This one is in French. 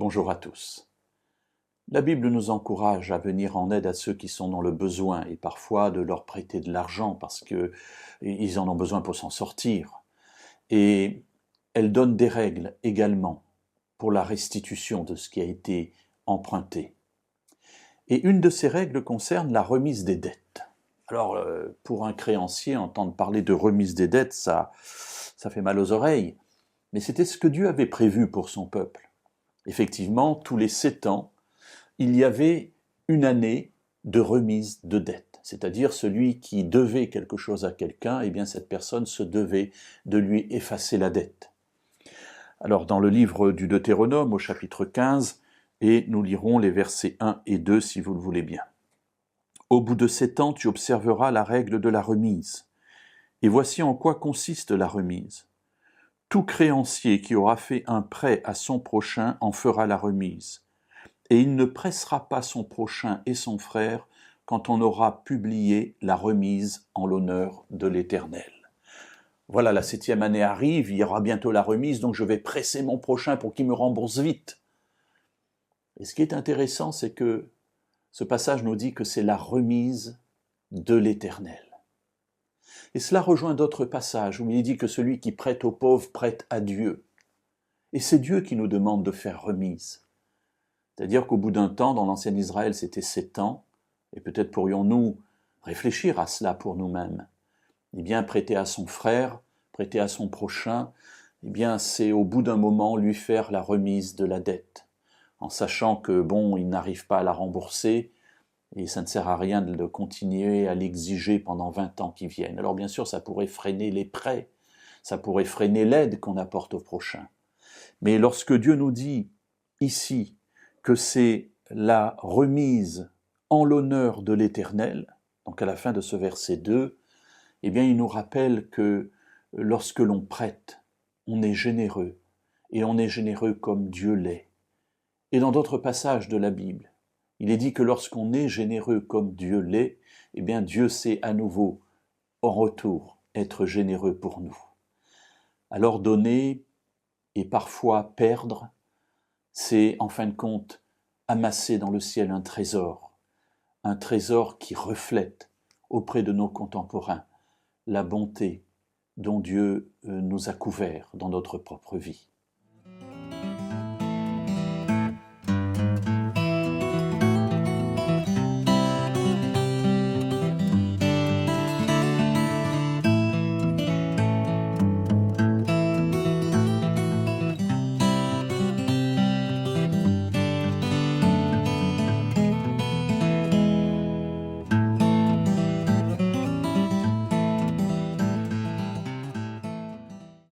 Bonjour à tous. La Bible nous encourage à venir en aide à ceux qui sont dans le besoin et parfois de leur prêter de l'argent parce qu'ils en ont besoin pour s'en sortir. Et elle donne des règles également pour la restitution de ce qui a été emprunté. Et une de ces règles concerne la remise des dettes. Alors, pour un créancier, entendre parler de remise des dettes, ça fait mal aux oreilles. Mais c'était ce que Dieu avait prévu pour son peuple. Effectivement, tous les 7 ans, il y avait une année de remise de dette. C'est-à-dire celui qui devait quelque chose à quelqu'un, eh bien cette personne se devait de lui effacer la dette. Alors dans le livre du Deutéronome au chapitre 15, et nous lirons les versets 1 et 2 si vous le voulez bien. Au bout de 7 ans, tu observeras la règle de la remise. Et voici en quoi consiste la remise. Tout créancier qui aura fait un prêt à son prochain en fera la remise. Et il ne pressera pas son prochain et son frère quand on aura publié la remise en l'honneur de l'Éternel. Voilà, la 7e année arrive, il y aura bientôt la remise, donc je vais presser mon prochain pour qu'il me rembourse vite. Et ce qui est intéressant, c'est que ce passage nous dit que c'est la remise de l'Éternel. Et cela rejoint d'autres passages où il dit que celui qui prête aux pauvres prête à Dieu. Et c'est Dieu qui nous demande de faire remise. C'est-à-dire qu'au bout d'un temps, dans l'ancien Israël, c'était 7 ans, et peut-être pourrions-nous réfléchir à cela pour nous-mêmes. Eh bien, prêter à son frère, prêter à son prochain, eh bien, c'est au bout d'un moment lui faire la remise de la dette, en sachant que, bon, il n'arrive pas à la rembourser, et ça ne sert à rien de continuer à l'exiger pendant 20 ans qui viennent. Alors bien sûr, ça pourrait freiner les prêts, ça pourrait freiner l'aide qu'on apporte au prochain. Mais lorsque Dieu nous dit ici que c'est la remise en l'honneur de l'Éternel, donc à la fin de ce verset 2, eh bien il nous rappelle que lorsque l'on prête, on est généreux, et on est généreux comme Dieu l'est. Et dans d'autres passages de la Bible, il est dit que lorsqu'on est généreux comme Dieu l'est, eh bien Dieu sait à nouveau, en retour, être généreux pour nous. Alors donner et parfois perdre, c'est en fin de compte amasser dans le ciel un trésor qui reflète auprès de nos contemporains la bonté dont Dieu nous a couverts dans notre propre vie.